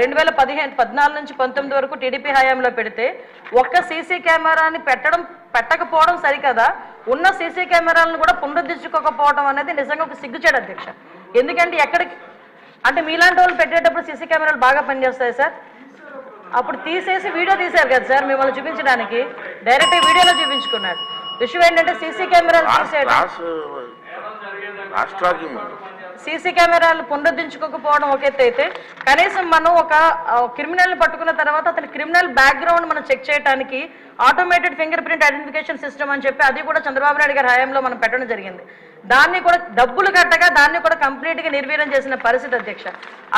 2014 నుంచి 19 వరకు టీడీపీ హయాంలో పెడితే ఒక్క సీసీ కెమెరాని పెట్టకపోవడం సరికదా, ఉన్న సీసీ కెమెరాలను కూడా పునరుద్ధరించుకోకపోవడం అనేది నిజంగా ఒక సిగ్గుచేటు అధ్యక్ష. ఎందుకంటే ఎక్కడికి అంటే మీలాంటి వాళ్ళు పెట్టేటప్పుడు సీసీ కెమెరాలు బాగా పనిచేస్తాయి సార్. అప్పుడు తీసేసి వీడియో తీశారు కదా సార్, మిమ్మల్ని చూపించడానికి డైరెక్ట్ వీడియోలో చూపించుకున్నారు. విషయం ఏంటంటే సీసీ కెమెరాలు తీసేయడం, సీసీ కెమెరాలు పునరుద్ధరించుకోకపోవడం ఒక ఎత్తు అయితే, కనీసం మనం ఒక క్రిమినల్ పట్టుకున్న తర్వాత అతని క్రిమినల్ బ్యాక్గ్రౌండ్ మనం చెక్ చేయడానికి automated finger print identification system అని చెప్పి అది కూడా చంద్రబాబు నాయుడు గారి హయాంలో మనం పెట్టడం జరిగింది. దాన్ని కూడా డబ్బులు కట్టగా దాన్ని కూడా కంప్లీట్గా నిర్వీర్యం చేసిన పరిస్థితి అధ్యక్ష.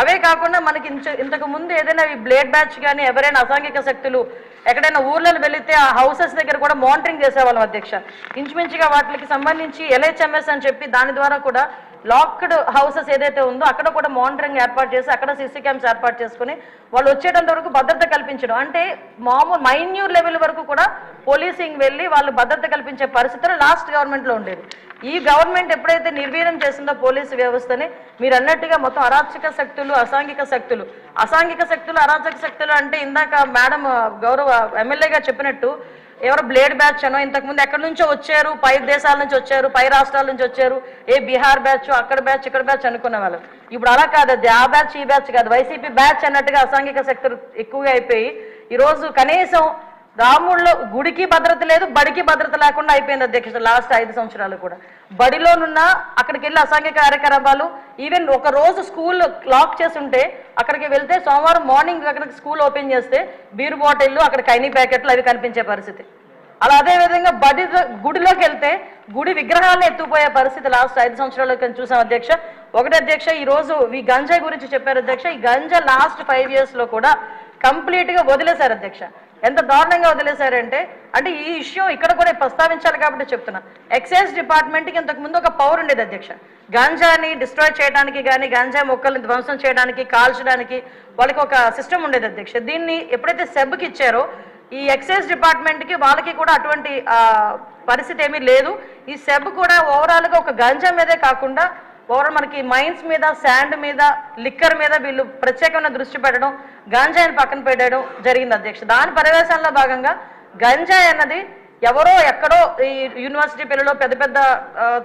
అవే కాకుండా మనకి ఇంతకు ముందు ఏదైనా బ్లేడ్ బ్యాచ్ కానీ ఎవరైనా అసాంఘిక శక్తులు ఎక్కడైనా ఊర్లలో వెళితే ఆ హౌసెస్ దగ్గర కూడా మానిటరింగ్ చేసేవాళ్ళం అధ్యక్ష. ఇంచుమించుగా వాటికి సంబంధించి LHMS అని చెప్పి దాని ద్వారా కూడా లాక్డ్ హౌసెస్ ఏదైతే ఉందో అక్కడ కూడా మానిటరింగ్ ఏర్పాటు చేసి అక్కడ సీసీ క్యామ్స్ ఏర్పాటు చేసుకుని వాళ్ళు వచ్చేటంత వరకు భద్రత కల్పించడం, అంటే మామూలు మైన్యూర్ లెవెల్ వరకు కూడా పోలీసింగ్ వెళ్ళి వాళ్ళు భద్రత కల్పించే పరిస్థితులు లాస్ట్ గవర్నమెంట్లో ఉండేది. ఈ గవర్నమెంట్ ఎప్పుడైతే నిర్వీర్యం చేసిందో పోలీసు వ్యవస్థని, మీరు అన్నట్టుగా మొత్తం అరాచక శక్తులు అసాంఘిక శక్తులు అరాచక శక్తులు అంటే ఇందాక మేడం గౌరవ ఎమ్మెల్యేగా చెప్పినట్టు ఎవరో బ్లేడ్ బ్యాచ్ అనో ఇంతకుముందు ఎక్కడి నుంచో వచ్చారు, పై దేశాల నుంచి వచ్చారు, పై రాష్ట్రాల నుంచి వచ్చారు, బీహార్ బ్యాచ్ అక్కడ బ్యాచ్ ఇక్కడ బ్యాచ్ అనుకునే వాళ్ళు. ఇప్పుడు అలా కాదు, అది ఆ బ్యాచ్ ఈ బ్యాచ్ కాదు, వైసీపీ బ్యాచ్ అన్నట్టుగా అసాంఘిక శక్తులు ఎక్కువగా అయిపోయి ఈరోజు కనీసం రాముల్లో గుడికి భద్రత లేదు, బడికి భద్రత లేకుండా అయిపోయింది అధ్యక్ష. లాస్ట్ 5 సంవత్సరాలు కూడా బడిలోనున్న అక్కడికి వెళ్ళి అసాంఘిక కార్యకలాపాలు, ఈవెన్ ఒక రోజు స్కూల్ లాక్ చేసి ఉంటే అక్కడికి వెళ్తే సోమవారం మార్నింగ్ అక్కడికి స్కూల్ ఓపెన్ చేస్తే బీరు బాటిళ్ళు అక్కడ కైనీ ప్యాకెట్లు అవి కనిపించే పరిస్థితి. అలా అదేవిధంగా గుడిలోకి వెళ్తే గుడి విగ్రహాలను ఎత్తుకుపోయే పరిస్థితి లాస్ట్ 5 సంవత్సరాలు చూసాం అధ్యక్ష. ఒకటి అధ్యక్ష, ఈరోజు ఈ గంజాయి గురించి చెప్పారు అధ్యక్ష. ఈ గంజా లాస్ట్ 5 yearsలో కూడా కంప్లీట్గా వదిలేశారు అధ్యక్ష. ఎంత దారుణంగా వదిలేశారంటే, అంటే ఈ విషయం ఇక్కడ కూడా ప్రస్తావించాలి కాబట్టి చెప్తున్నా. ఎక్సైజ్ డిపార్ట్మెంట్కి ఇంతకుముందు ఒక పవర్ ఉండేది అధ్యక్ష. గాంజాని డిస్ట్రాయ్ చేయడానికి కానీ గాంజా మొక్కల్ని ధ్వంసం చేయడానికి కాల్చడానికి వాళ్ళకి ఒక సిస్టమ్ ఉండేది అధ్యక్ష. దీన్ని ఎప్పుడైతే సెబ్కి ఇచ్చారో ఈ ఎక్సైజ్ డిపార్ట్మెంట్కి వాళ్ళకి కూడా అటువంటి పరిస్థితి ఏమీ లేదు. ఈ సెబ్ కూడా ఓవరాల్గా ఒక గంజా మీదే కాకుండా ఓవరాల్ మనకి మైన్స్ మీద, శాండ్ మీద, లిక్కర్ మీద వీళ్ళు ప్రత్యేకమైన దృష్టి పెట్టడం, గంజాయిని పక్కన పెట్టడం జరిగింది అధ్యక్ష. దాని పర్యవేక్షణలో భాగంగా గంజాయి అన్నది ఎవరో ఎక్కడో ఈ యూనివర్సిటీ పిల్లలు పెద్ద పెద్ద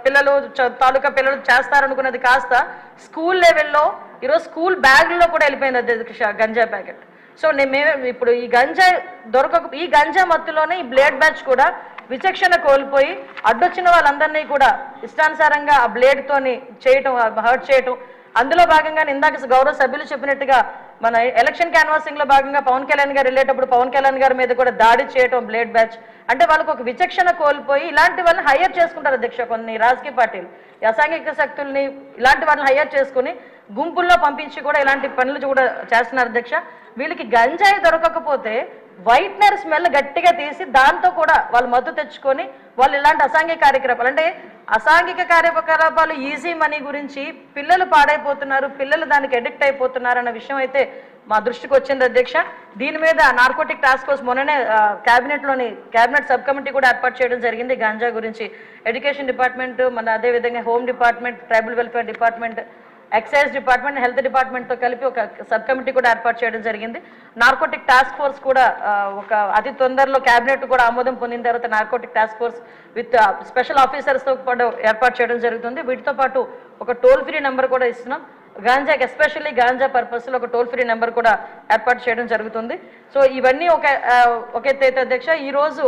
పిల్లలు తాలూకా పిల్లలు చేస్తారనుకున్నది కాస్త స్కూల్ లెవెల్లో ఈరోజు స్కూల్ బ్యాగ్లో కూడా వెళ్ళిపోయింది అధ్యక్ష గంజాయి ప్యాకెట్. సో మేము ఇప్పుడు ఈ గంజా మత్తులోనే ఈ బ్లేడ్ బ్యాచ్ కూడా విచక్షణ కోల్పోయి అడ్డొచ్చిన వాళ్ళందరినీ కూడా ఇష్టానుసారంగా ఆ బ్లేడ్తోని చేయటం, హర్ట్ చేయటం. అందులో భాగంగానే ఇందాక గౌరవ సభ్యులు చెప్పినట్టుగా మన ఎలక్షన్ క్యాన్వాసింగ్లో భాగంగా పవన్ కళ్యాణ్ గారు వెళ్ళేటప్పుడు పవన్ కళ్యాణ్ గారి మీద కూడా దాడి చేయటం బ్లేడ్ బ్యాచ్. అంటే వాళ్ళకు ఒక విచక్షణ కోల్పోయి ఇలాంటి వాళ్ళని హైయర్ చేసుకుంటారు అధ్యక్ష. కొన్ని రాజకీయ పార్టీలు అసాంఘిక శక్తుల్ని ఇలాంటి వాళ్ళని హైయర్ చేసుకుని గుంపుల్లో పంపించి కూడా ఇలాంటి పనులు కూడా చేస్తున్నారు అధ్యక్ష. వీళ్ళకి గంజాయి దొరకకపోతే వైట్నర్ స్మెల్ గట్టిగా తీసి దాంతో కూడా వాళ్ళు మద్దతు తెచ్చుకొని వాళ్ళు ఇలాంటి అసాంఘిక కార్యకలాపాలు, అంటే అసాంఘిక కార్యకలాపాలు ఈజీ మనీ గురించి పిల్లలు పాడైపోతున్నారు, పిల్లలు దానికి అడిక్ట్ అయిపోతున్నారు అన్న విషయం అయితే మా దృష్టికి వచ్చింది అధ్యక్ష. దీని మీద నార్కోటిక్ టాస్క్ ఫోర్స్ మొన్ననే క్యాబినెట్ సబ్ కమిటీ కూడా ఏర్పాటు చేయడం జరిగింది. గాంజా గురించి ఎడ్యుకేషన్ డిపార్ట్మెంట్, మన అదేవిధంగా home department, tribal welfare department, excise department, health డిపార్ట్మెంట్తో కలిపి ఒక సబ్ కమిటీ కూడా ఏర్పాటు చేయడం జరిగింది. నార్కోటిక్ టాస్క్ ఫోర్స్ కూడా ఒక అతి తొందరలో క్యాబినెట్ కూడా ఆమోదం పొందిన తర్వాత narcotic task force with special ఆఫీసర్స్తో కూడా ఏర్పాటు చేయడం జరుగుతుంది. వీటితో పాటు ఒక టోల్ ఫ్రీ నెంబర్ కూడా ఇస్తున్నాం. గాంజాకి ఎస్పెషల్లీ గాంజా పర్పస్లో ఒక టోల్ ఫ్రీ నెంబర్ కూడా ఏర్పాటు చేయడం జరుగుతుంది. సో ఇవన్నీ ఒక ఎత్తు అయితే అధ్యక్ష. ఈరోజు